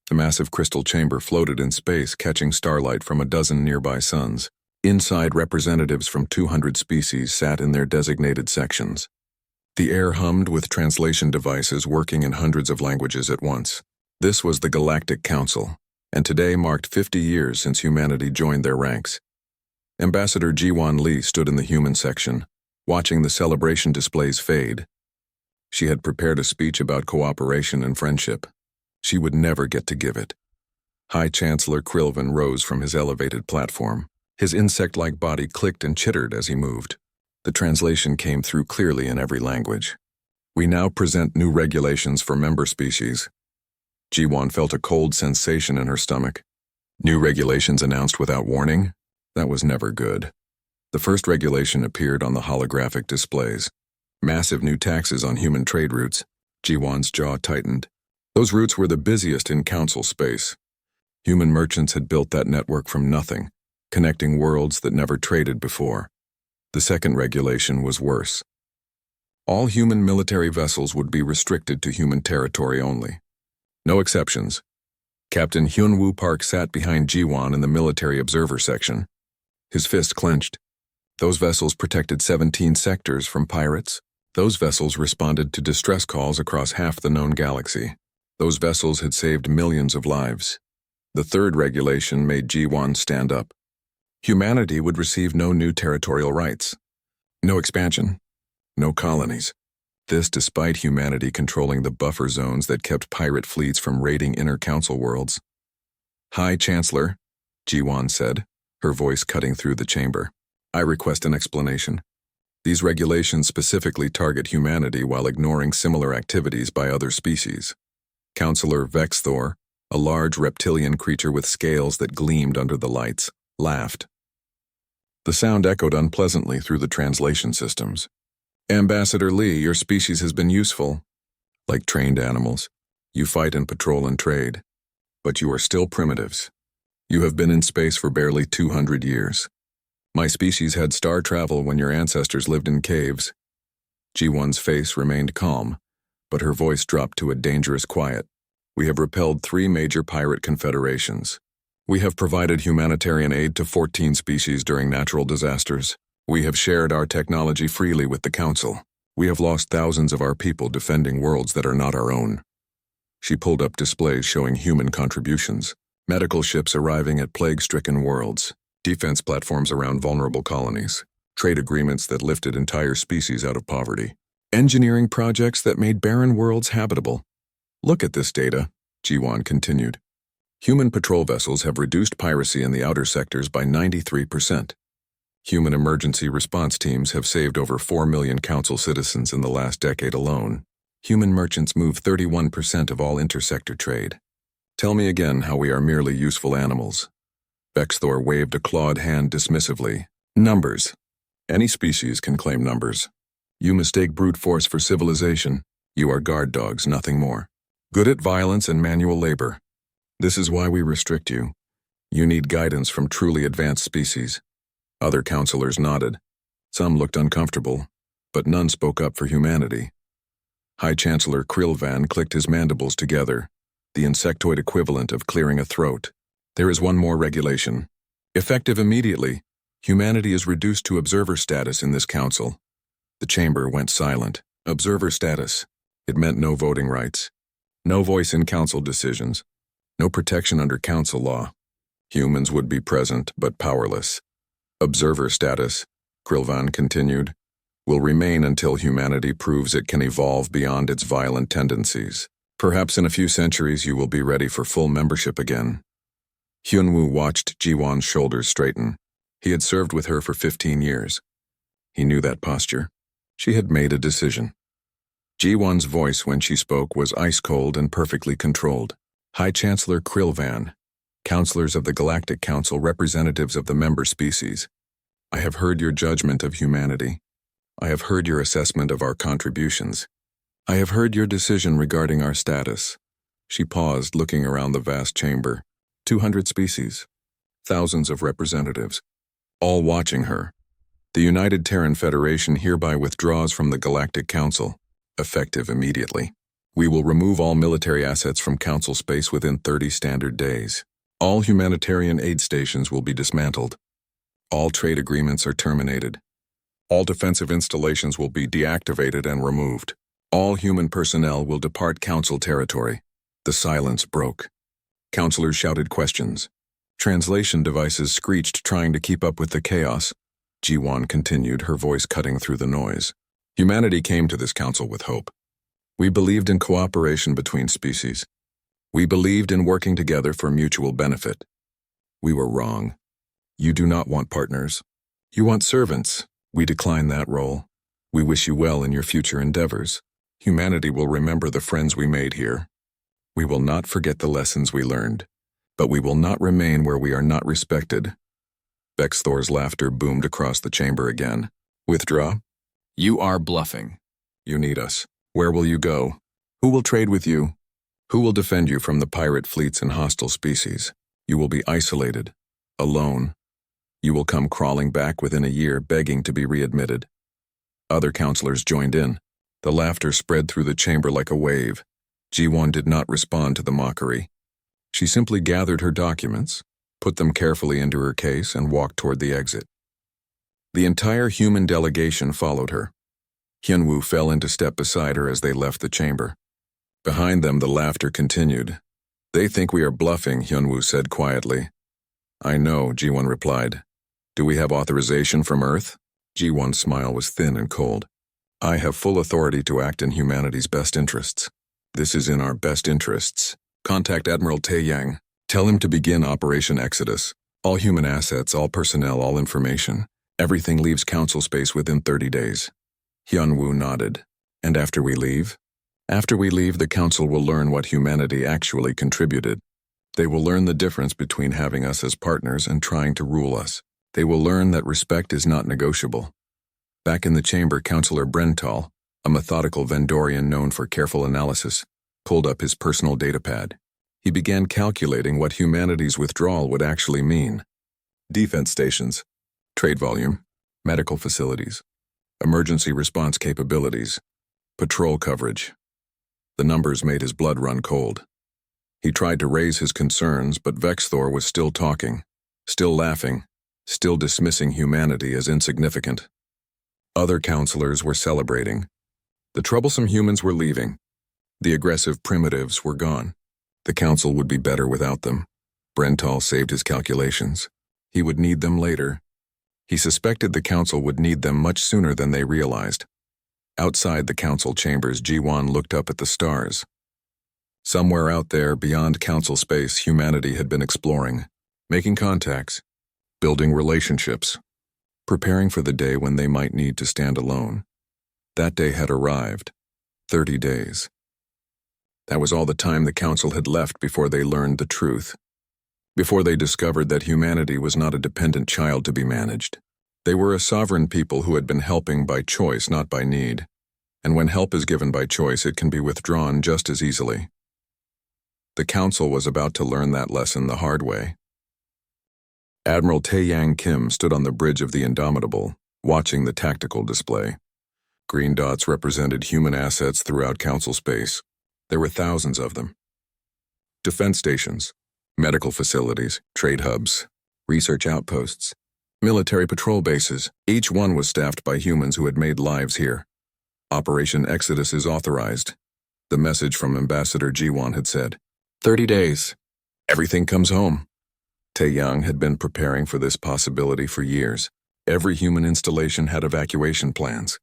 The massive crystal chamber floated in space, catching starlight from a dozen nearby suns. Inside, representatives from 200 species sat in their designated sections. The air hummed with translation devices working in hundreds of languages at once. This was the Galactic Council, and today marked 50 years since humanity joined their ranks. Ambassador Jiwan Li stood in the human section, watching the celebration displays fade. She had prepared a speech about cooperation and friendship. She would never get to give it. High Chancellor Krilvan rose from his elevated platform. His insect-like body clicked and chittered as he moved. The translation came through clearly in every language. We now present new regulations for member species. Jiwan felt a cold sensation in her stomach. New regulations announced without warning? That was never good. The first regulation appeared on the holographic displays. Massive new taxes on human trade routes. Jiwan's jaw tightened. Those routes were the busiest in council space. Human merchants had built that network from nothing, connecting worlds that never traded before. The second regulation was worse. All human military vessels would be restricted to human territory only. No exceptions. Captain Hyunwoo Park sat behind Jiwan in the military observer section. His fist clenched. Those vessels protected 17 sectors from pirates. Those vessels responded to distress calls across half the known galaxy. Those vessels had saved millions of lives. The third regulation made Jiwan stand up. Humanity would receive no new territorial rights. No expansion. No colonies. This despite humanity controlling the buffer zones that kept pirate fleets from raiding inner council worlds. High Chancellor, Jiwan said, her voice cutting through the chamber. I request an explanation. These regulations specifically target humanity while ignoring similar activities by other species. Counselor Vexthor, a large reptilian creature with scales that gleamed under the lights, laughed. The sound echoed unpleasantly through the translation systems. Ambassador Li, your species has been useful. Like trained animals, you fight and patrol and trade. But you are still primitives. You have been in space for barely 200 years. My species had star travel when your ancestors lived in caves. Jiwan's face remained calm, but her voice dropped to a dangerous quiet. We have repelled 3 major pirate confederations. We have provided humanitarian aid to 14 species during natural disasters. We have shared our technology freely with the Council. We have lost thousands of our people defending worlds that are not our own. She pulled up displays showing human contributions. Medical ships arriving at plague-stricken worlds. Defense platforms around vulnerable colonies. Trade agreements that lifted entire species out of poverty. Engineering projects that made barren worlds habitable. Look at this data, Jiwan continued. Human patrol vessels have reduced piracy in the outer sectors by 93%. Human emergency response teams have saved over 4 million council citizens in the last decade alone. Human merchants move 31% of all intersector trade. Tell me again how we are merely useful animals. Vexthor waved a clawed hand dismissively. Numbers. Any species can claim numbers. You mistake brute force for civilization. You are guard dogs, nothing more. Good at violence and manual labor. This is why we restrict you. You need guidance from truly advanced species. Other counselors nodded. Some looked uncomfortable, but none spoke up for humanity. High Chancellor Krilvan clicked his mandibles together, the insectoid equivalent of clearing a throat. There is one more regulation. Effective immediately, humanity is reduced to observer status in this council. The chamber went silent. Observer status. It meant no voting rights. No voice in council decisions. No protection under council law. Humans would be present, but powerless. Observer status, Krilvan continued, will remain until humanity proves it can evolve beyond its violent tendencies. Perhaps in a few centuries you will be ready for full membership again. Hyunwoo watched Jiwan's shoulders straighten. He had served with her for 15 years. He knew that posture. She had made a decision. Jiwan's voice when she spoke was ice-cold and perfectly controlled. High Chancellor Krilvan, counselors of the Galactic Council, representatives of the member species. I have heard your judgment of humanity. I have heard your assessment of our contributions. I have heard your decision regarding our status. She paused, looking around the vast chamber. 200 species. Thousands of representatives. All watching her. The United Terran Federation hereby withdraws from the Galactic Council, effective immediately. We will remove all military assets from Council space within 30 standard days. All humanitarian aid stations will be dismantled. All trade agreements are terminated. All defensive installations will be deactivated and removed. All human personnel will depart Council territory. The silence broke. Councilors shouted questions. Translation devices screeched, trying to keep up with the chaos. Ji-won continued, her voice cutting through the noise. Humanity came to this council with hope. We believed in cooperation between species. We believed in working together for mutual benefit. We were wrong. You do not want partners. You want servants. We decline that role. We wish you well in your future endeavors. Humanity will remember the friends we made here. We will not forget the lessons we learned. But we will not remain where we are not respected. Vexthor's laughter boomed across the chamber again. Withdraw? You are bluffing. You need us. Where will you go? Who will trade with you? Who will defend you from the pirate fleets and hostile species? You will be isolated, alone. You will come crawling back within a year, begging to be readmitted. Other counselors joined in. The laughter spread through the chamber like a wave. Ji-won did not respond to the mockery. She simply gathered her documents, put them carefully into her case, and walked toward the exit. The entire human delegation followed her. Hyunwoo fell into step beside her as they left the chamber. Behind them, the laughter continued. They think we are bluffing, Hyunwoo said quietly. I know, Ji-won replied. Do we have authorization from Earth? Ji-won's smile was thin and cold. I have full authority to act in humanity's best interests. This is in our best interests. Contact Admiral Tae-yang. Tell him to begin Operation Exodus. All human assets, all personnel, all information. Everything leaves Council space within 30 days. Hyunwoo nodded. And after we leave? After we leave, the Council will learn what humanity actually contributed. They will learn the difference between having us as partners and trying to rule us. They will learn that respect is not negotiable. Back in the chamber, Councillor Brental, a methodical Vendorian known for careful analysis, pulled up his personal datapad. He began calculating what humanity's withdrawal would actually mean. Defense stations, trade volume, medical facilities, emergency response capabilities, patrol coverage. The numbers made his blood run cold. He tried to raise his concerns, but Vexthor was still talking, still laughing, still dismissing humanity as insignificant. Other counselors were celebrating. The troublesome humans were leaving. The aggressive primitives were gone. The council would be better without them. Brental saved his calculations. He would need them later. He suspected the council would need them much sooner than they realized. Outside the council chambers, Ji-won looked up at the stars. Somewhere out there, beyond council space, humanity had been exploring, making contacts, building relationships, preparing for the day when they might need to stand alone. That day had arrived. 30 days. That was all the time the council had left before they learned the truth. Before they discovered that humanity was not a dependent child to be managed. They were a sovereign people who had been helping by choice, not by need. And when help is given by choice, it can be withdrawn just as easily. The council was about to learn that lesson the hard way. Admiral Tae-yang Kim stood on the bridge of the Indomitable, watching the tactical display. Green dots represented human assets throughout council space. There were thousands of them. Defense stations, medical facilities, trade hubs, research outposts, military patrol bases. Each one was staffed by humans who had made lives here. Operation Exodus is authorized. The message from Ambassador Ji-won had said, 30 days. Everything comes home. Tae-yang had been preparing for this possibility for years. Every human installation had evacuation plans.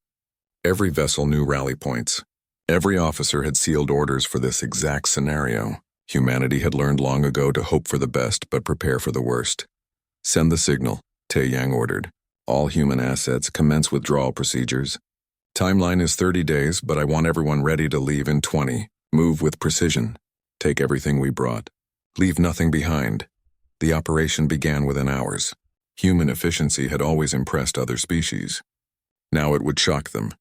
Every vessel knew rally points. Every officer had sealed orders for this exact scenario. Humanity had learned long ago to hope for the best but prepare for the worst. Send the signal, Tae-yang ordered. All human assets commence withdrawal procedures. Timeline is 30 days, but I want everyone ready to leave in 20. Move with precision. Take everything we brought. Leave nothing behind. The operation began within hours. Human efficiency had always impressed other species. Now it would shock them.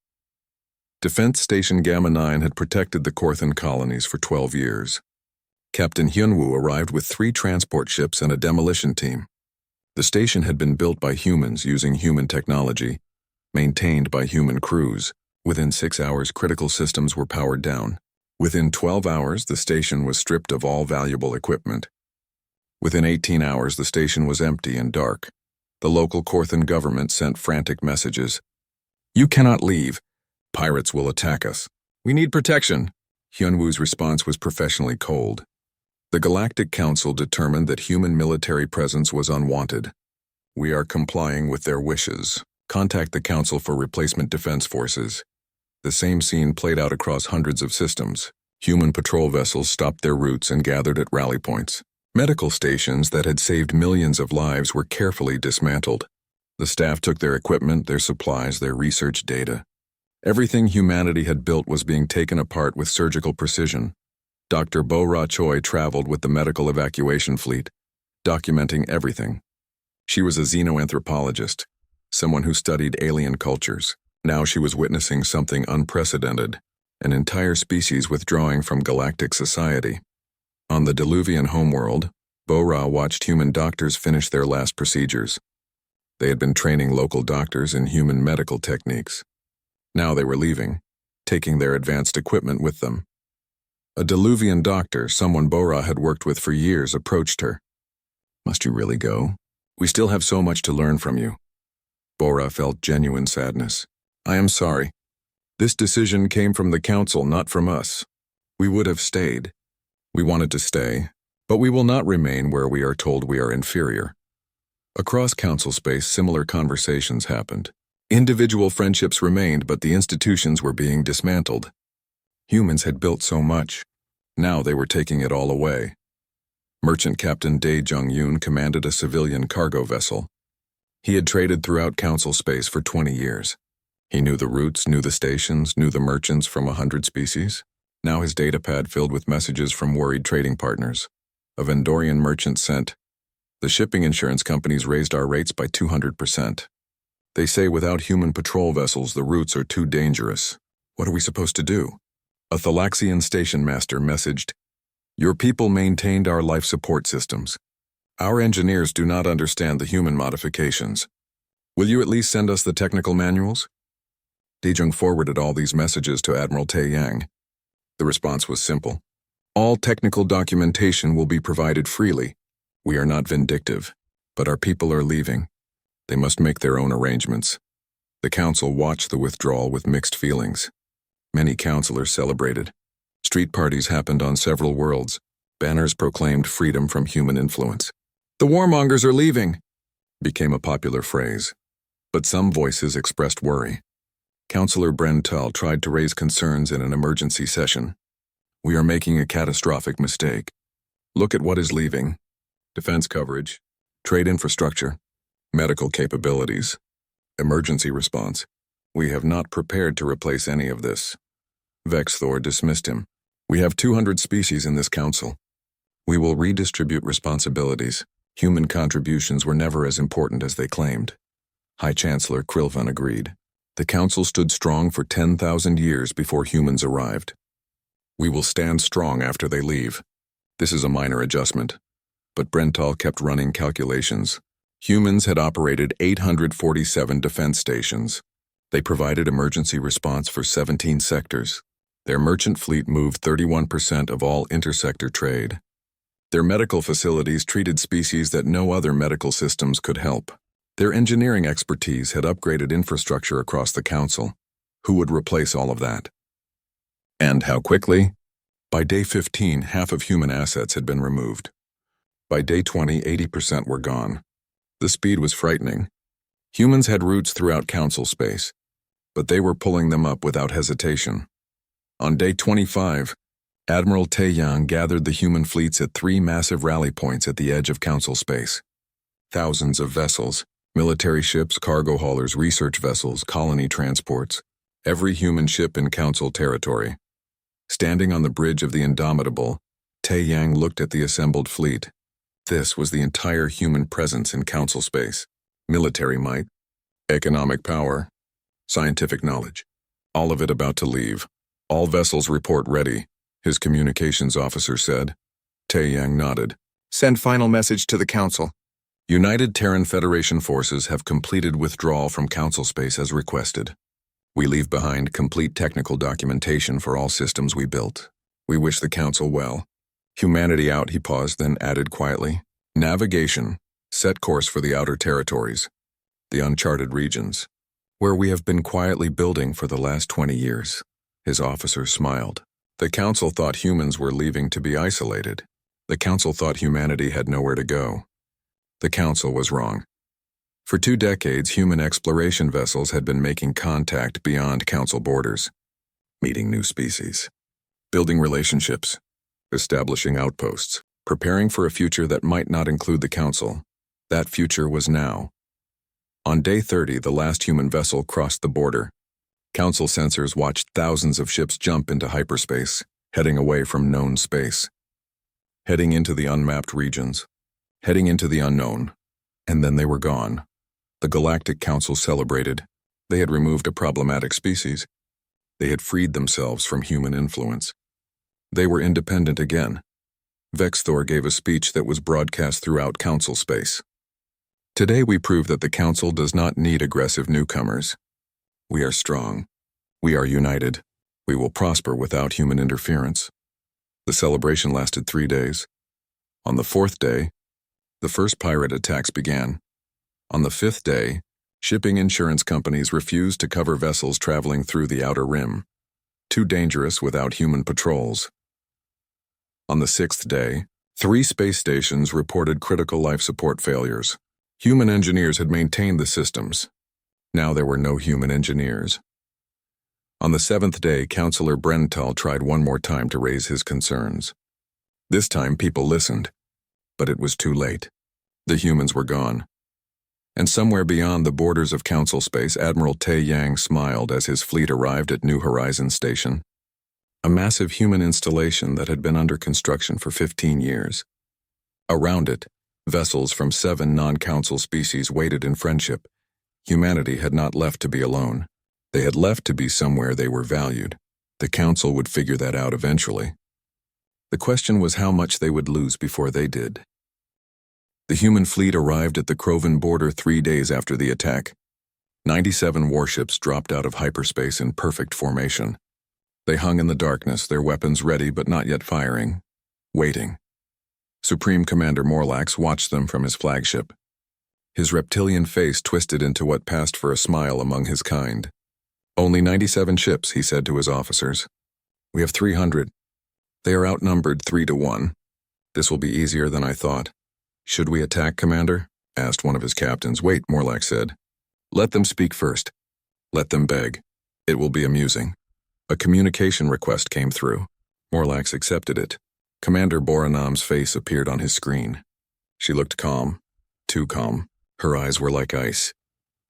Defense Station Gamma 9 had protected the Korthan colonies for 12 years. Captain Hyunwoo arrived with 3 transport ships and a demolition team. The station had been built by humans using human technology, maintained by human crews. Within 6 hours, critical systems were powered down. Within 12 hours, the station was stripped of all valuable equipment. Within 18 hours, the station was empty and dark. The local Korthan government sent frantic messages. "You cannot leave. Pirates will attack us. We need protection." Hyunwoo's response was professionally cold. The Galactic Council determined that human military presence was unwanted. "We are complying with their wishes. Contact the Council for replacement defense forces." The same scene played out across hundreds of systems. Human patrol vessels stopped their routes and gathered at rally points. Medical stations that had saved millions of lives were carefully dismantled. The staff took their equipment, their supplies, their research data. Everything humanity had built was being taken apart with surgical precision. Dr. Bo-Ra Choi traveled with the medical evacuation fleet, documenting everything. She was a xenoanthropologist, someone who studied alien cultures. Now she was witnessing something unprecedented, an entire species withdrawing from galactic society. On the Diluvian homeworld, Bo-Ra watched human doctors finish their last procedures. They had been training local doctors in human medical techniques. Now they were leaving, taking their advanced equipment with them. A Diluvian doctor, someone Bo-Ra had worked with for years, approached her. "Must you really go? We still have so much to learn from you." Bo-Ra felt genuine sadness. "I am sorry. This decision came from the Council, not from us. We would have stayed. We wanted to stay, but we will not remain where we are told we are inferior." Across Council space, similar conversations happened. Individual friendships remained, but the institutions were being dismantled. Humans had built so much. Now they were taking it all away. Merchant Captain Dae Jung-yoon commanded a civilian cargo vessel. He had traded throughout Council space for 20 years. He knew the routes, knew the stations, knew the merchants from 100 species. Now his datapad filled with messages from worried trading partners. A Vendorian merchant sent, "The shipping insurance companies raised our rates by 200%. They say without human patrol vessels the routes are too dangerous. What are we supposed to do?" A Thalaxian station master messaged, "Your people maintained our life support systems. Our engineers do not understand the human modifications. Will you at least send us the technical manuals?" Daejung forwarded all these messages to Admiral Tae-yang. The response was simple. "All technical documentation will be provided freely. We are not vindictive, but our people are leaving. They must make their own arrangements." The Council watched the withdrawal with mixed feelings. Many councilors celebrated. Street parties happened on several worlds. Banners proclaimed freedom from human influence. "The warmongers are leaving," became a popular phrase. But some voices expressed worry. Councillor Brental tried to raise concerns in an emergency session. "We are making a catastrophic mistake. Look at what is leaving. Defense coverage, trade infrastructure, medical capabilities, emergency response. We have not prepared to replace any of this." Vexthor dismissed him. "We have 200 species in this council. We will redistribute responsibilities. Human contributions were never as important as they claimed." High Chancellor Krilvan agreed. The council stood strong for 10,000 years before humans arrived. "We will stand strong after they leave. This is a minor adjustment." But Brental kept running calculations. Humans had operated 847 defense stations. They provided emergency response for 17 sectors. Their merchant fleet moved 31% of all intersector trade. Their medical facilities treated species that no other medical systems could help. Their engineering expertise had upgraded infrastructure across the council. Who would replace all of that? And how quickly? By day 15, half of human assets had been removed. By day 20, 80% were gone. The speed was frightening. Humans had routes throughout council space, but they were pulling them up without hesitation. On day 25, Admiral Tae-yang gathered the human fleets at 3 massive rally points at the edge of council space. Thousands of vessels, military ships, cargo haulers, research vessels, colony transports, every human ship in council territory. Standing on the bridge of the Indomitable, Tae-yang looked at the assembled fleet. This was the entire human presence in council space. Military might, economic power, scientific knowledge. All of it about to leave. "All vessels report ready," his communications officer said. Tae-yang nodded. "Send final message to the council. United Terran Federation forces have completed withdrawal from council space as requested. We leave behind complete technical documentation for all systems we built. We wish the Council well. Humanity out, he paused, then added quietly. Navigation. Set course for the outer territories, the uncharted regions, where we have been quietly building for the last 20 years. His officers smiled. The Council thought humans were leaving to be isolated. The Council thought humanity had nowhere to go. The Council was wrong. For 2 decades, human exploration vessels had been making contact beyond Council borders, meeting new species, building relationships, establishing outposts, preparing for a future that might not include the Council. That future was now. On day 30, the last human vessel crossed the border. Council sensors watched thousands of ships jump into hyperspace, heading away from known space, heading into the unmapped regions, heading into the unknown, and then they were gone. The Galactic Council celebrated. They had removed a problematic species. They had freed themselves from human influence. They were independent again. Vexthor gave a speech that was broadcast throughout Council space. Today we prove that the Council does not need aggressive newcomers. We are strong. We are united. We will prosper without human interference. The celebration lasted 3 days. On the 4th day, the first pirate attacks began. On the 5th day, shipping insurance companies refused to cover vessels traveling through the outer rim, too dangerous without human patrols. On the 6th day, 3 space stations reported critical life support failures. Human engineers had maintained the systems. Now there were no human engineers. On the 7th day, Councillor Brental tried one more time to raise his concerns. This time people listened, but it was too late. The humans were gone. And somewhere beyond the borders of Council space, Admiral Tae Yang smiled as his fleet arrived at New Horizons Station, a massive human installation that had been under construction for 15 years. Around it, vessels from 7 non-Council species waited in friendship. Humanity had not left to be alone. They had left to be somewhere they were valued. The Council would figure that out eventually. The question was how much they would lose before they did. The human fleet arrived at the Krovan border 3 days after the attack. 97 warships dropped out of hyperspace in perfect formation. They hung in the darkness, their weapons ready but not yet firing, waiting. Supreme Commander Morlax watched them from his flagship. His reptilian face twisted into what passed for a smile among his kind. Only 97 ships, he said to his officers. We have 300. They are outnumbered 3 to 1. This will be easier than I thought. Should we attack, Commander? Asked one of his captains. Wait, Morlax said. Let them speak first. Let them beg. It will be amusing. A communication request came through. Morlax accepted it. Commander Boranam's face appeared on his screen. She looked calm. Too calm. Her eyes were like ice.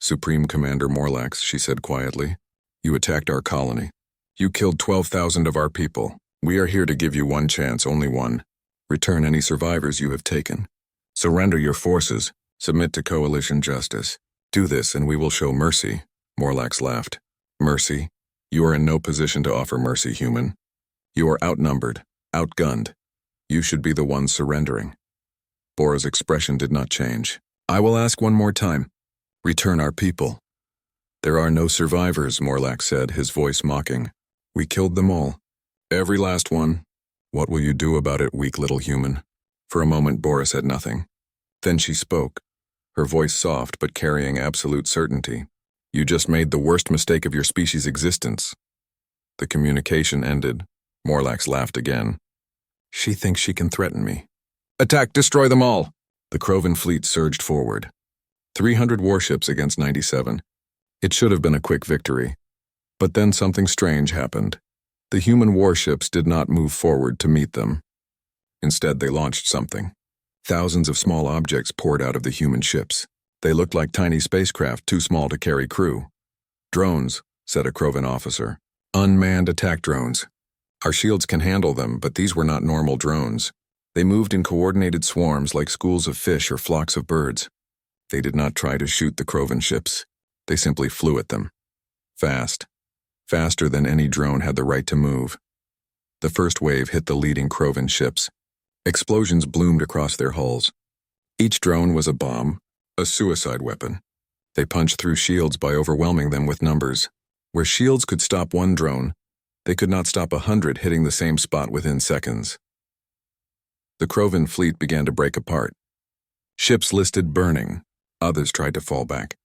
Supreme Commander Morlax, she said quietly. You attacked our colony. You killed 12,000 of our people. We are here to give you one chance, only one. Return any survivors you have taken. Surrender your forces. Submit to coalition justice. Do this and we will show mercy. Morlax laughed. Mercy? You are in no position to offer mercy, human. You are outnumbered, outgunned. You should be the one surrendering. Bora's expression did not change. I will ask one more time. Return our people. There are no survivors, Morlax said, his voice mocking. We killed them all. Every last one. What will you do about it, weak little human? For a moment, Bora said nothing. Then she spoke, her voice soft but carrying absolute certainty. You just made the worst mistake of your species' existence. The communication ended. Morlax laughed again. She thinks she can threaten me. Attack, destroy them all! The Krovan fleet surged forward. 300 warships against 97. It should have been a quick victory. But then something strange happened. The human warships did not move forward to meet them. Instead, they launched something. Thousands of small objects poured out of the human ships. They looked like tiny spacecraft too small to carry crew. Drones, said a Krovan officer. Unmanned attack drones. Our shields can handle them, but these were not normal drones. They moved in coordinated swarms like schools of fish or flocks of birds. They did not try to shoot the Krovan ships. They simply flew at them. Fast. Faster than any drone had the right to move. The first wave hit the leading Krovan ships. Explosions bloomed across their hulls. Each drone was a bomb, a suicide weapon. They punched through shields by overwhelming them with numbers. Where shields could stop one drone, They could not stop 100 hitting the same spot within seconds. The Krovan fleet began to break apart. Ships listed burning. Others tried to fall back.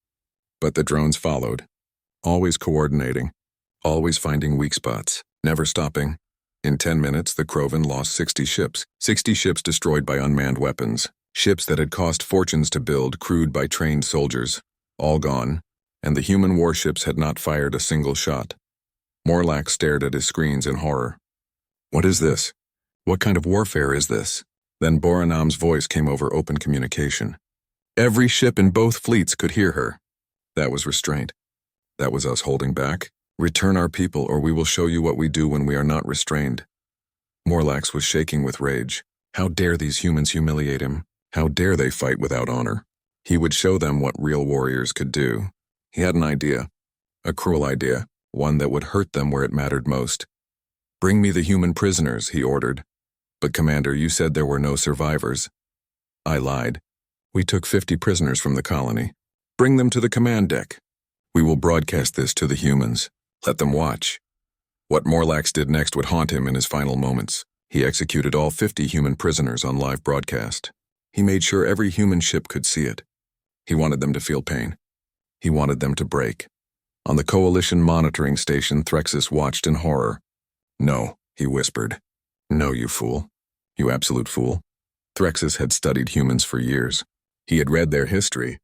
But the drones followed, always coordinating, always finding weak spots, never stopping. In 10 minutes, the Krovan lost 60 ships. 60 ships destroyed by unmanned weapons. Ships that had cost fortunes to build, crewed by trained soldiers. All gone, and the human warships had not fired a single shot. Morlax stared at his screens in horror. What is this? What kind of warfare is this? Then Boranam's voice came over open communication. Every ship in both fleets could hear her. That was restraint. That was us holding back. Return our people, or we will show you what we do when we are not restrained. Morlax was shaking with rage. How dare these humans humiliate him? How dare they fight without honor? He would show them what real warriors could do. He had an idea. A cruel idea. One that would hurt them where it mattered most. Bring me the human prisoners, he ordered. But Commander, you said there were no survivors. I lied. We took 50 prisoners from the colony. Bring them to the command deck. We will broadcast this to the humans. Let them watch. What Morlax did next would haunt him in his final moments. He executed all 50 human prisoners on live broadcast. He made sure every human ship could see it. He wanted them to feel pain. He wanted them to break. On the Coalition monitoring station, Threxus watched in horror. No, he whispered. No, you fool. You absolute fool. Threxus had studied humans for years. He had read their history.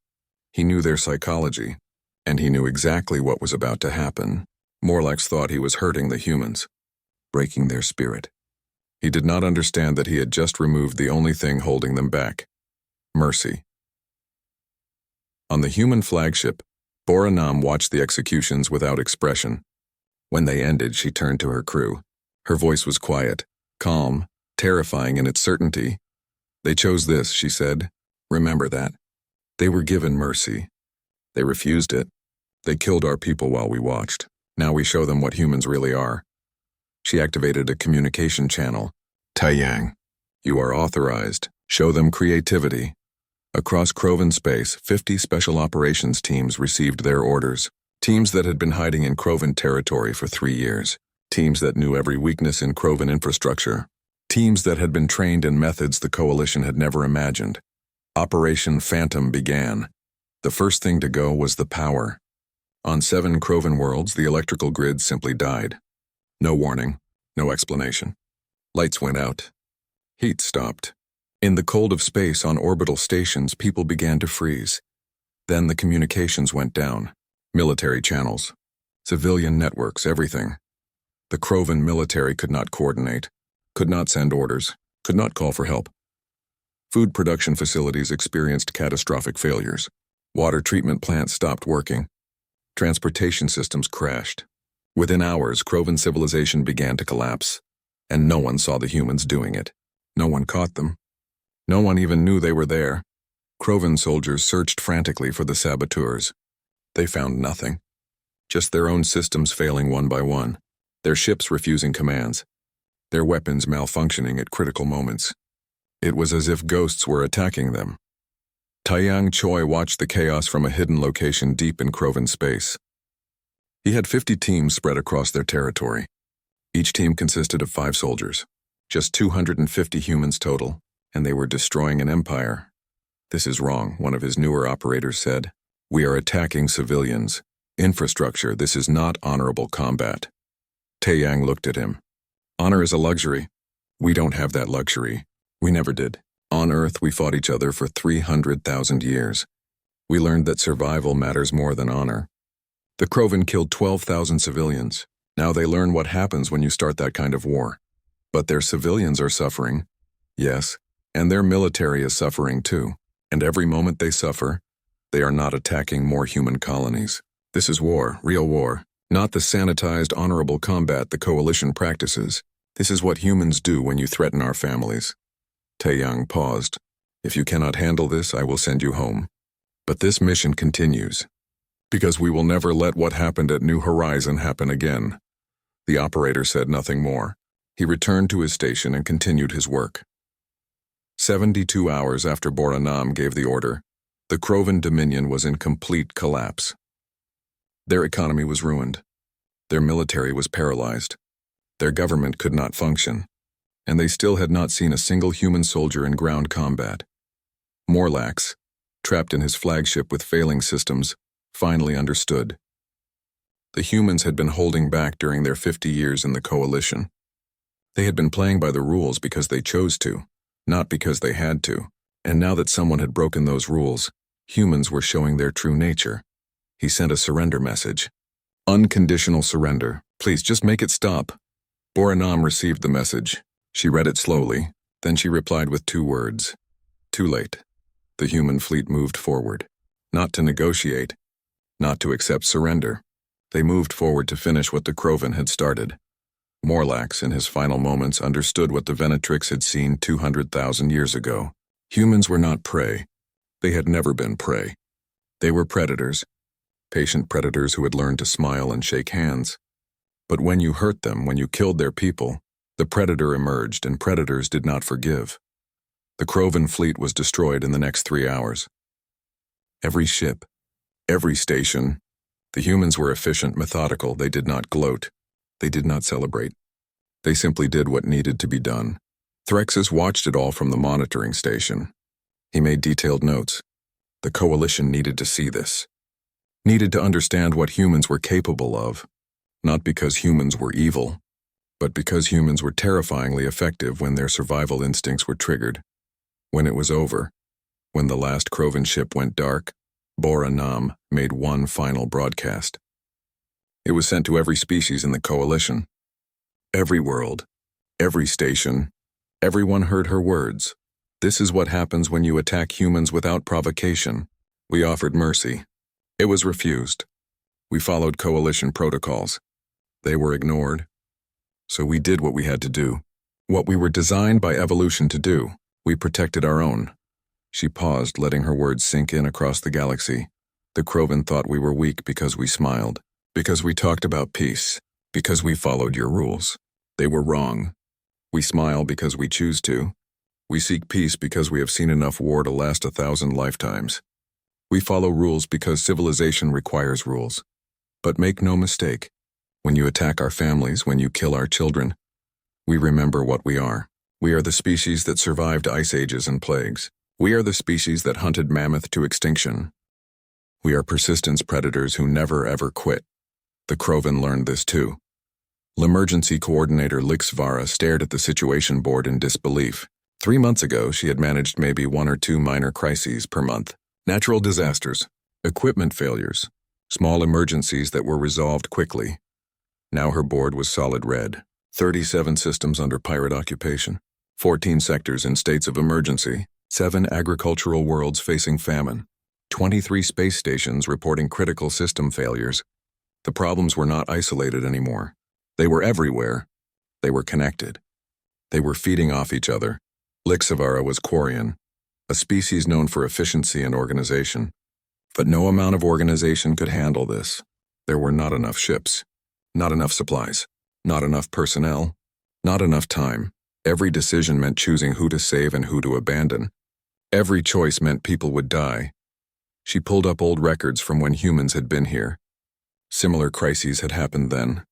He knew their psychology. And he knew exactly what was about to happen. Morlax thought he was hurting the humans, breaking their spirit. He did not understand that he had just removed the only thing holding them back. Mercy. On the human flagship, Boranam watched the executions without expression. When they ended, she turned to her crew. Her voice was quiet, calm, terrifying in its certainty. They chose this, she said. Remember that. They were given mercy. They refused it. They killed our people while we watched. Now we show them what humans really are. She activated a communication channel. Taiyang, you are authorized. Show them creativity. Across Krovan space, 50 special operations teams received their orders. Teams that had been hiding in Krovan territory for 3 years. Teams that knew every weakness in Krovan infrastructure. Teams that had been trained in methods the Coalition had never imagined. Operation Phantom began. The first thing to go was the power. On 7 Krovan worlds, the electrical grid simply died. No warning, no explanation. Lights went out. Heat stopped. In the cold of space on orbital stations, people began to freeze. Then the communications went down. Military channels, civilian networks, everything. The Krovan military could not coordinate, could not send orders, could not call for help. Food production facilities experienced catastrophic failures. Water treatment plants stopped working. Transportation systems crashed. Within hours, Krovan civilization began to collapse, and no one saw the humans doing it. No one caught them. No one even knew they were there. Krovan soldiers searched frantically for the saboteurs. They found nothing. Just their own systems failing one by one. Their ships refusing commands. Their weapons malfunctioning at critical moments. It was as if ghosts were attacking them. Taiyang Choi watched the chaos from a hidden location deep in Krovan space. He had 50 teams spread across their territory. Each team consisted of 5 soldiers. Just 250 humans total, and they were destroying an empire. This is wrong, one of his newer operators said. We are attacking civilians. Infrastructure, this is not honorable combat. Taiyang looked at him. Honor is a luxury. We don't have that luxury. We never did. On Earth, we fought each other for 300,000 years. We learned that survival matters more than honor. The Krovan killed 12,000 civilians. Now they learn what happens when you start that kind of war. But their civilians are suffering. Yes, and their military is suffering too. And every moment they suffer, they are not attacking more human colonies. This is war, real war, not the sanitized, honorable combat the Coalition practices. This is what humans do when you threaten our families. Taiyang paused. If you cannot handle this, I will send you home. But this mission continues. Because we will never let what happened at New Horizon happen again. The operator said nothing more. He returned to his station and continued his work. 72 hours after Boranam gave the order, the Krovan Dominion was in complete collapse. Their economy was ruined. Their military was paralyzed. Their government could not function, and they still had not seen a single human soldier in ground combat. Morlax, trapped in his flagship with failing systems, finally understood. The humans had been holding back during their 50 years in the coalition. They had been playing by the rules because they chose to, not because they had to, and now that someone had broken those rules, humans were showing their true nature. He sent a surrender message. Unconditional surrender. Please just make it stop. Boranam received the message. She read it slowly, then she replied with 2 words. Too late. The human fleet moved forward. Not to negotiate, not to accept surrender. They moved forward to finish what the Krovan had started. Morlax, in his final moments, understood what the Venatrix had seen 200,000 years ago. Humans were not prey. They had never been prey. They were predators. Patient predators who had learned to smile and shake hands. But when you hurt them, when you killed their people, the predator emerged, and predators did not forgive. The Krovan fleet was destroyed in the next 3 hours. Every ship, every station. The humans were efficient, methodical. They did not gloat. They did not celebrate. They simply did what needed to be done. Threxus watched it all from the monitoring station. He made detailed notes. The coalition needed to see this. Needed to understand what humans were capable of. Not because humans were evil, but because humans were terrifyingly effective when their survival instincts were triggered. When it was over, when the last Krovan ship went dark, Boranam made one final broadcast. It was sent to every species in the coalition. Every world, every station, everyone heard her words. This is what happens when you attack humans without provocation. We offered mercy. It was refused. We followed coalition protocols. They were ignored. So we did what we had to do. What we were designed by evolution to do. We protected our own. She paused, letting her words sink in across the galaxy. The Krovan thought we were weak because we smiled, because we talked about peace, because we followed your rules. They were wrong. We smile because we choose to. We seek peace because we have seen enough war to last 1,000 lifetimes. We follow rules because civilization requires rules. But make no mistake, when you attack our families, when you kill our children, we remember what we are. We are the species that survived ice ages and plagues. We are the species that hunted mammoth to extinction. We are persistence predators who never ever quit. The Krovan learned this too. L'emergency coordinator Lixvara stared at the situation board in disbelief. 3 months ago, she had managed maybe 1 or 2 minor crises per month. Natural disasters, equipment failures, small emergencies that were resolved quickly. Now her board was solid red. 37 systems under pirate occupation, 14 sectors in states of emergency, 7 agricultural worlds facing famine, 23 space stations reporting critical system failures. The problems were not isolated anymore. They were everywhere. They were connected. They were feeding off each other. Lixivara was Quarian, a species known for efficiency and organization. But no amount of organization could handle this. There were not enough ships, not enough supplies, not enough personnel, not enough time. Every decision meant choosing who to save and who to abandon. Every choice meant people would die. She pulled up old records from when humans had been here. Similar crises had happened then.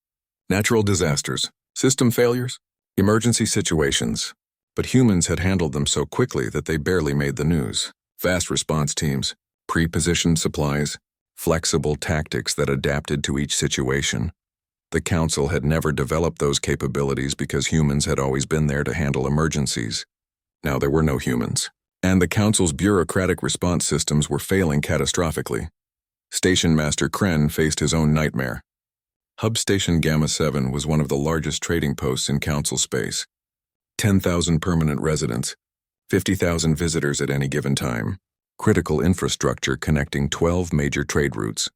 Natural disasters, system failures, emergency situations. But humans had handled them so quickly that they barely made the news. Fast response teams, pre-positioned supplies, flexible tactics that adapted to each situation. The Council had never developed those capabilities because humans had always been there to handle emergencies. Now there were no humans, and the Council's bureaucratic response systems were failing catastrophically. Station Master Kren faced his own nightmare. Hub Station Gamma 7 was one of the largest trading posts in Council space. 10,000 permanent residents, 50,000 visitors at any given time. Critical infrastructure connecting 12 major trade routes.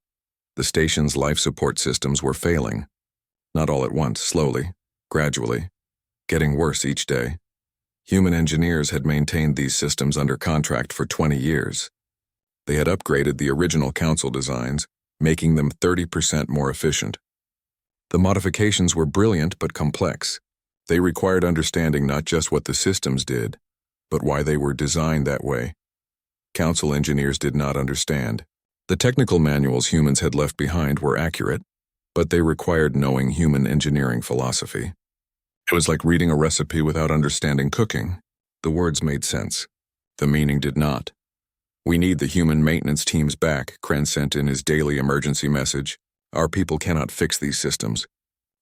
The station's life support systems were failing. Not all at once, slowly, gradually, getting worse each day. Human engineers had maintained these systems under contract for 20 years. They had upgraded the original Council designs, making them 30% more efficient. The modifications were brilliant but complex. They required understanding not just what the systems did, but why they were designed that way. Council engineers did not understand. The technical manuals humans had left behind were accurate, but they required knowing human engineering philosophy. It was like reading a recipe without understanding cooking. The words made sense. The meaning did not. "We need the human maintenance teams back," Kren sent in his daily emergency message. "Our people cannot fix these systems.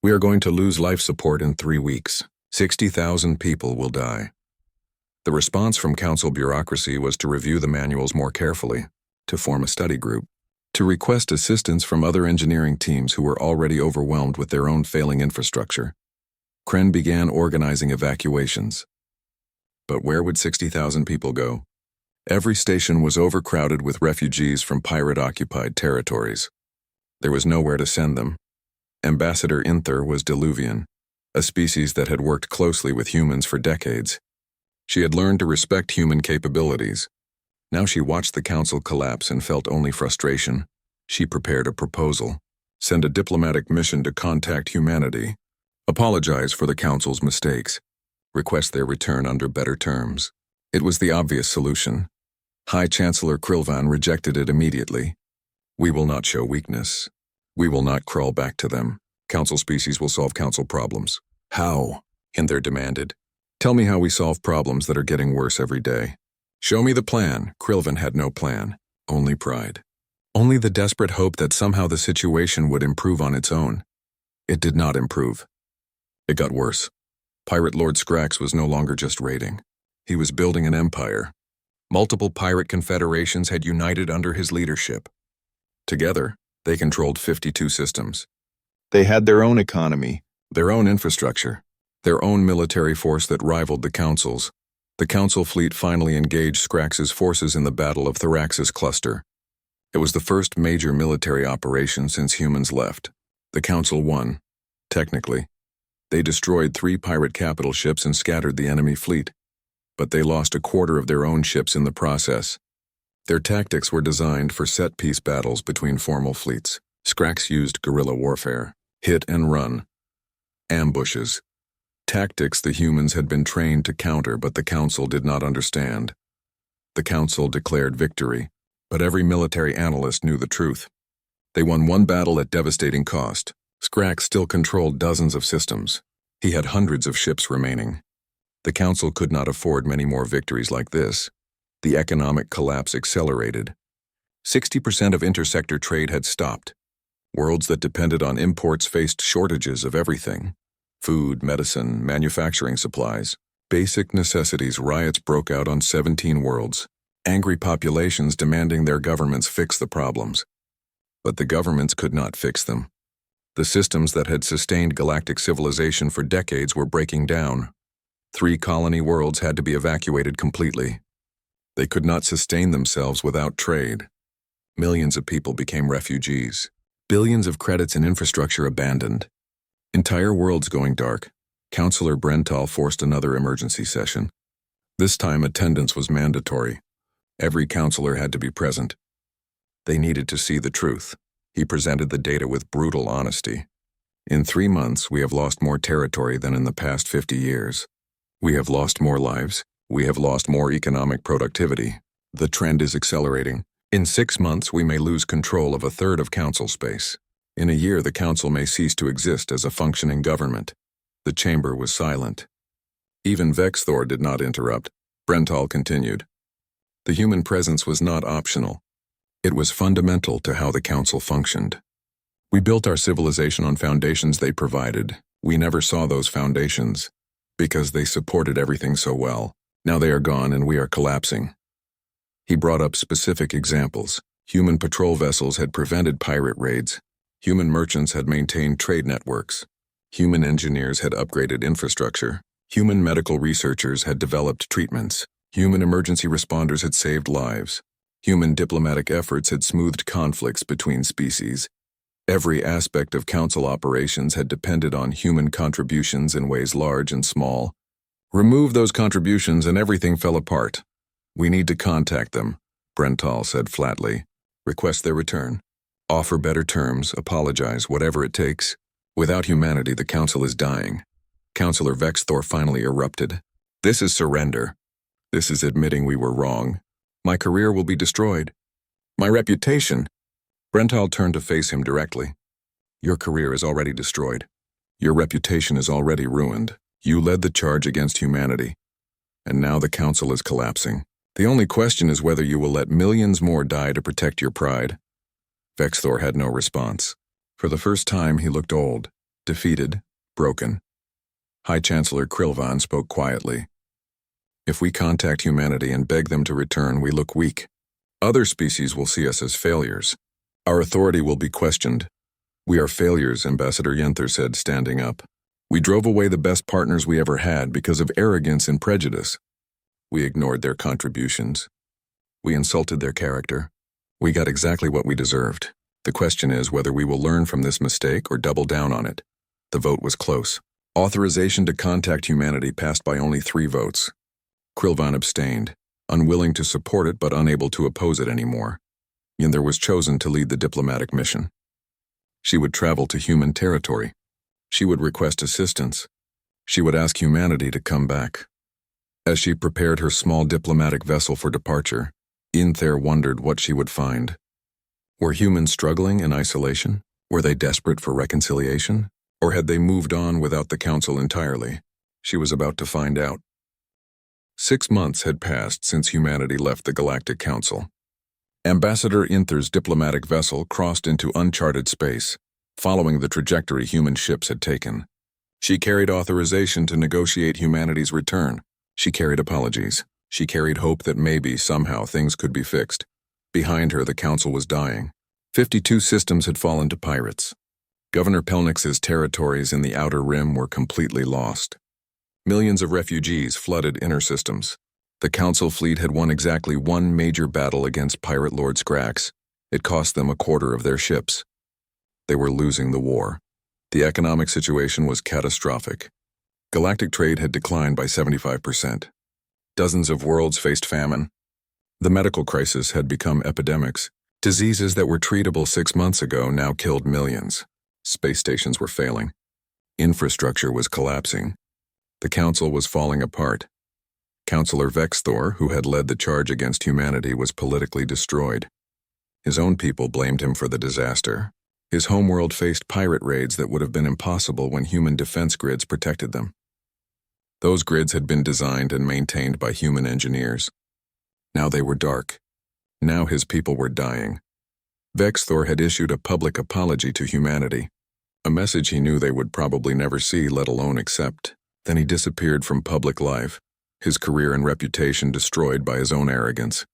We are going to lose life support in 3 weeks. 60,000 people will die." The response from council bureaucracy was to review the manuals more carefully, to form a study group, to request assistance from other engineering teams who were already overwhelmed with their own failing infrastructure. Kren began organizing evacuations. But where would 60,000 people go? Every station was overcrowded with refugees from pirate-occupied territories. There was nowhere to send them. Ambassador Inther was Diluvian, a species that had worked closely with humans for decades. She had learned to respect human capabilities. Now she watched the council collapse and felt only frustration. She prepared a proposal. Send a diplomatic mission to contact humanity. Apologize for the council's mistakes. Request their return under better terms. It was the obvious solution. High Chancellor Krilvan rejected it immediately. "We will not show weakness. We will not crawl back to them. Council species will solve council problems." "How?" Inther demanded. "Tell me how we solve problems that are getting worse every day." "Show me the plan." Krilvan had no plan, only pride. Only the desperate hope that somehow the situation would improve on its own. It did not improve. It got worse. Pirate Lord Skrax was no longer just raiding. He was building an empire. Multiple pirate confederations had united under his leadership. Together, they controlled 52 systems. They had their own economy, their own infrastructure, their own military force that rivaled the Council's. The Council fleet finally engaged Skrax's forces in the Battle of Thrax's Cluster. It was the first major military operation since humans left. The Council won, technically. They destroyed 3 pirate capital ships and scattered the enemy fleet. But they lost a quarter of their own ships in the process. Their tactics were designed for set-piece battles between formal fleets. Skrax used guerrilla warfare, hit and run, ambushes, tactics the humans had been trained to counter but the Council did not understand. The Council declared victory, but every military analyst knew the truth. They won one battle at devastating cost. Skrax still controlled dozens of systems. He had hundreds of ships remaining. The Council could not afford many more victories like this. The economic collapse accelerated. 60% of intersector trade had stopped. Worlds that depended on imports faced shortages of everything. Food, medicine, manufacturing supplies. Basic necessities riots broke out on 17 worlds. Angry populations demanding their governments fix the problems. But the governments could not fix them. The systems that had sustained galactic civilization for decades were breaking down. 3 colony worlds had to be evacuated completely. They could not sustain themselves without trade. Millions of people became refugees. Billions of credits and infrastructure abandoned. Entire worlds going dark. Councillor Brental forced another emergency session. This time attendance was mandatory. Every councillor had to be present. They needed to see the truth. He presented the data with brutal honesty. In 3 months, we have lost more territory than in the past 50 years. We have lost more lives. We have lost more economic productivity. The trend is accelerating. In 6 months, we may lose control of a third of council space. In a year, the council may cease to exist as a functioning government. The chamber was silent. Even Vexthor did not interrupt. Brental continued. The human presence was not optional. It was fundamental to how the council functioned. We built our civilization on foundations they provided. We never saw those foundations, because they supported everything so well. Now they are gone and we are collapsing. He brought up specific examples. Human patrol vessels had prevented pirate raids. Human merchants had maintained trade networks. Human engineers had upgraded infrastructure. Human medical researchers had developed treatments. Human emergency responders had saved lives. Human diplomatic efforts had smoothed conflicts between species. Every aspect of council operations had depended on human contributions in ways large and small. Remove those contributions and everything fell apart. We need to contact them, Brental said flatly. Request their return. Offer better terms, apologize, whatever it takes. Without humanity, the council is dying. Councillor Vexthor finally erupted. This is surrender. This is admitting we were wrong. My career will be destroyed. My reputation. Brental turned to face him directly. Your career is already destroyed. Your reputation is already ruined. You led the charge against humanity, and now the Council is collapsing. The only question is whether you will let millions more die to protect your pride. Vexthor had no response. For the first time, he looked old, defeated, broken. High Chancellor Krilvan spoke quietly. If we contact humanity and beg them to return, we look weak. Other species will see us as failures. Our authority will be questioned. We are failures, Ambassador Yenther said, standing up. We drove away the best partners we ever had because of arrogance and prejudice. We ignored their contributions. We insulted their character. We got exactly what we deserved. The question is whether we will learn from this mistake or double down on it. The vote was close. Authorization to contact humanity passed by only 3 votes. Krilvan abstained, unwilling to support it but unable to oppose it anymore. Yenther was chosen to lead the diplomatic mission. She would travel to human territory. She would request assistance. She would ask humanity to come back. As she prepared her small diplomatic vessel for departure, Yenther wondered what she would find. Were humans struggling in isolation? Were they desperate for reconciliation? Or had they moved on without the Council entirely? She was about to find out. 6 months had passed since humanity left the Galactic Council. Ambassador Yenther's diplomatic vessel crossed into uncharted space, following the trajectory human ships had taken. She carried authorization to negotiate humanity's return. She carried apologies. She carried hope that maybe, somehow, things could be fixed. Behind her, the Council was dying. 52 systems had fallen to pirates. Governor Pelnix's territories in the Outer Rim were completely lost. Millions of refugees flooded inner systems. The Council fleet had won exactly 1 major battle against Pirate Lord Skrax. It cost them 1/4 of their ships. They were losing the war. The economic situation was catastrophic. Galactic trade had declined by 75%. Dozens of worlds faced famine. The medical crisis had become epidemics. Diseases that were treatable 6 months ago now killed millions. Space stations were failing. Infrastructure was collapsing. The Council was falling apart. Councillor Vexthor, who had led the charge against humanity, was politically destroyed. His own people blamed him for the disaster. His homeworld faced pirate raids that would have been impossible when human defense grids protected them. Those grids had been designed and maintained by human engineers. Now they were dark. Now his people were dying. Vexthor had issued a public apology to humanity, a message he knew they would probably never see, let alone accept. Then he disappeared from public life, his career and reputation destroyed by his own arrogance.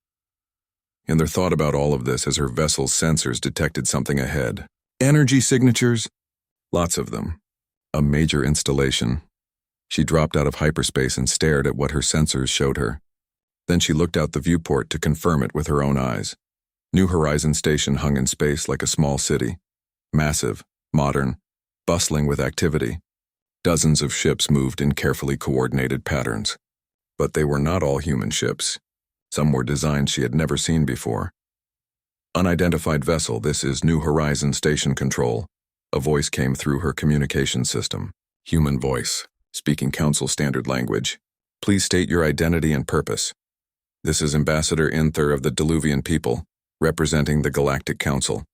Yenther thought about all of this as her vessel's sensors detected something ahead. Energy signatures? Lots of them. A major installation. She dropped out of hyperspace and stared at what her sensors showed her. Then she looked out the viewport to confirm it with her own eyes. New Horizon Station hung in space like a small city. Massive, modern, bustling with activity. Dozens of ships moved in carefully coordinated patterns. But they were not all human ships. Some were designs she had never seen before. Unidentified vessel, this is New Horizon Station Control. A voice came through her communication system. Human voice, speaking Council standard language. Please state your identity and purpose. This is Ambassador Yenther of the Diluvian people, representing the Galactic Council.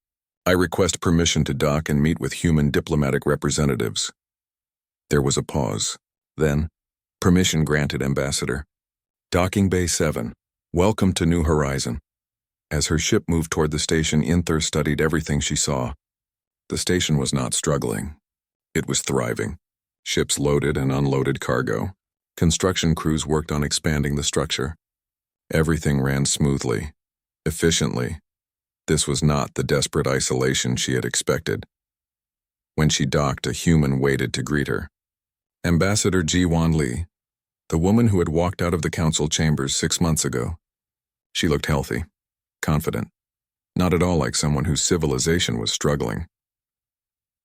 I request permission to dock and meet with human diplomatic representatives. There was a pause. Then, permission granted, Ambassador. Docking Bay 7. Welcome to New Horizon. As her ship moved toward the station, Yenther studied everything she saw. The station was not struggling. It was thriving. Ships loaded and unloaded cargo. Construction crews worked on expanding the structure. Everything ran smoothly, efficiently. This was not the desperate isolation she had expected. When she docked, a human waited to greet her. Ambassador Ji-Wan Lee, the woman who had walked out of the Council chambers 6 months ago. She looked healthy, confident, not at all like someone whose civilization was struggling.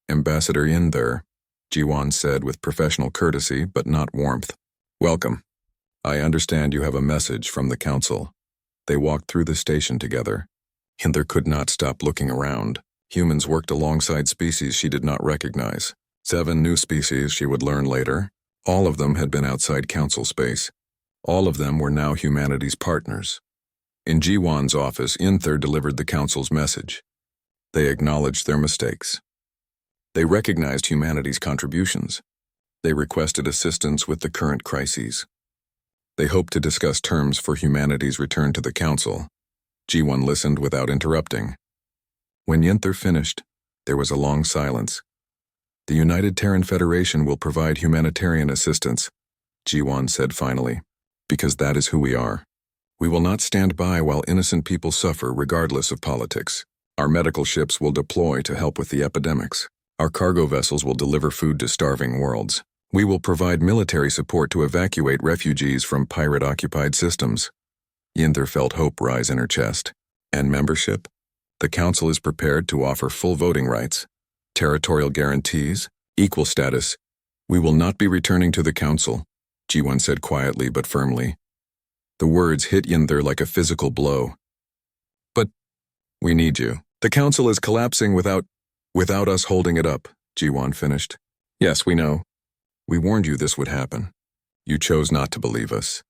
Ambassador Yenther, Ji-Wan said with professional courtesy but not warmth. Welcome. I understand you have a message from the Council. They walked through the station together. Yenther could not stop looking around. Humans worked alongside species she did not recognize. 7 new species she would learn later. All of them had been outside Council space. All of them were now humanity's partners. In Ji-Wan's office, Yenther delivered the Council's message. They acknowledged their mistakes. They recognized humanity's contributions. They requested assistance with the current crises. They hoped to discuss terms for humanity's return to the Council. G1 listened without interrupting. When Yinther finished, there was a long silence. The United Terran Federation will provide humanitarian assistance, G1 said finally, because that is who we are. We will not stand by while innocent people suffer regardless of politics. Our medical ships will deploy to help with the epidemics. Our cargo vessels will deliver food to starving worlds. We will provide military support to evacuate refugees from pirate-occupied systems. Yinther felt hope rise in her chest. And membership? The Council is prepared to offer full voting rights, territorial guarantees, equal status. We will not be returning to the Council, G1 said quietly but firmly. The words hit Yinther like a physical blow. But we need you. The Council is collapsing without us holding it up, G1 finished. Yes, we know. We warned you this would happen. You chose not to believe us.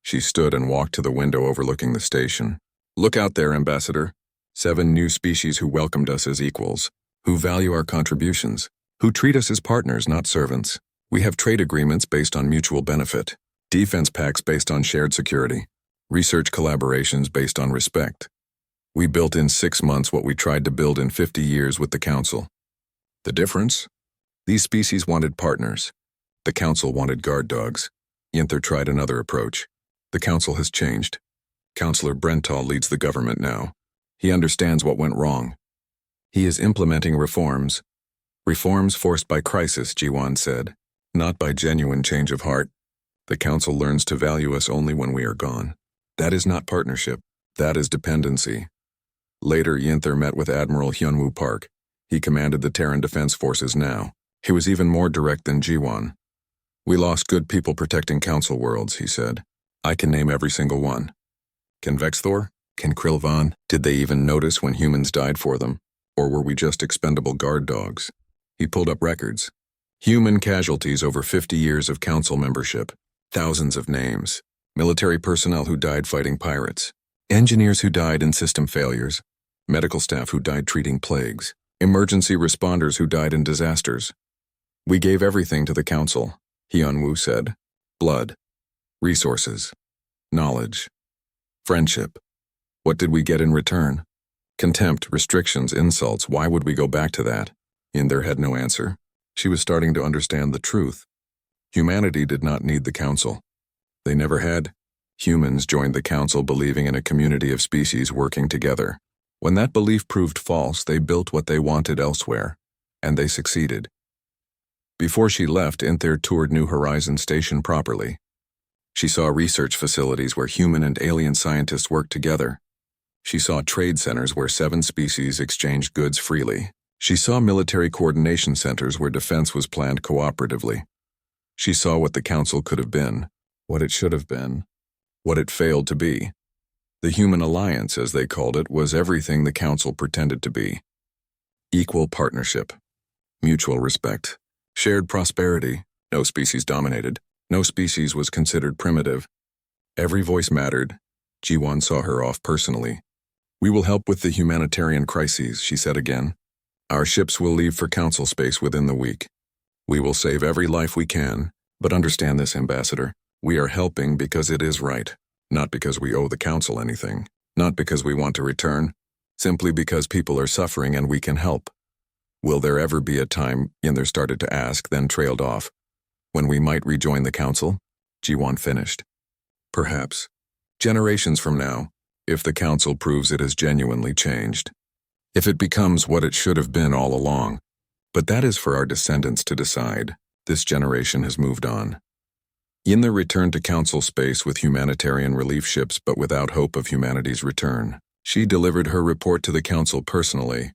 She stood and walked to the window overlooking the station. Look out there, Ambassador. 7 new species who welcomed us as equals, who value our contributions, who treat us as partners, not servants. We have trade agreements based on mutual benefit, defense pacts based on shared security, research collaborations based on respect. We built in 6 months what we tried to build in 50 years with the Council. The difference? These species wanted partners. The Council wanted guard dogs. Yinther tried another approach. The Council has changed. Councillor Brental leads the government now. He understands what went wrong. He is implementing reforms. Reforms forced by crisis, G1 said, not by genuine change of heart. The Council learns to value us only when we are gone. That is not partnership. That is dependency. Later, Yinther met with Admiral Hyunwoo Park. He commanded the Terran Defense Forces now. He was even more direct than G1. We lost good people protecting Council worlds, he said. I can name every single one. Can Vexthor? Can Krillvan? Did they even notice when humans died for them? Or were we just expendable guard dogs? He pulled up records. Human casualties over 50 years of Council membership. Thousands of names. Military personnel who died fighting pirates. Engineers who died in system failures. Medical staff who died treating plagues. Emergency responders who died in disasters. We gave everything to the Council, Hyunwoo said. Blood. Resources. Knowledge. Friendship. What did we get in return? Contempt, restrictions, insults. Why would we go back to that? Yinther had no answer. She was starting to understand the truth. Humanity did not need the Council. They never had. Humans joined the Council believing in a community of species working together. When that belief proved false, they built what they wanted elsewhere, and they succeeded. Before she left, Yinther toured New Horizons Station properly. She saw research facilities where human and alien scientists worked together. She saw trade centers where 7 species exchanged goods freely. She saw military coordination centers where defense was planned cooperatively. She saw what the Council could have been, what it should have been, what it failed to be. The Human Alliance, as they called it, was everything the Council pretended to be. Equal partnership, mutual respect, shared prosperity. No species dominated. No species was considered primitive. Every voice mattered. G1 saw her off personally. We will help with the humanitarian crises, she said again. Our ships will leave for Council space within the week. We will save every life we can, but understand this, Ambassador. We are helping because it is right, not because we owe the Council anything, not because we want to return, simply because people are suffering and we can help. Will there ever be a time, Yinther started to ask, then trailed off, when we might rejoin the Council? G1 finished. Perhaps. Generations from now, if the Council proves it has genuinely changed. If it becomes what it should have been all along. But that is for our descendants to decide. This generation has moved on. Yinther returned to Council space with humanitarian relief ships but without hope of humanity's return. She delivered her report to the Council personally.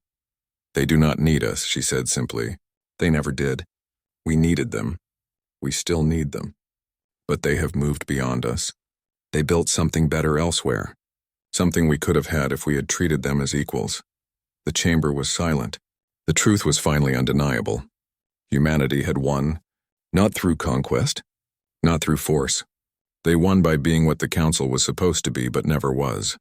They do not need us, she said simply. They never did. We needed them. We still need them. But they have moved beyond us. They built something better elsewhere. Something we could have had if we had treated them as equals. The chamber was silent. The truth was finally undeniable. Humanity had won, not through conquest, not through force. They won by being what the Council was supposed to be but never was.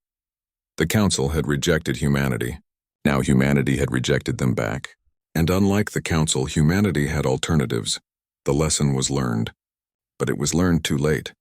The Council had rejected humanity. Now humanity had rejected them back. And unlike the Council, humanity had alternatives. The lesson was learned. But it was learned too late.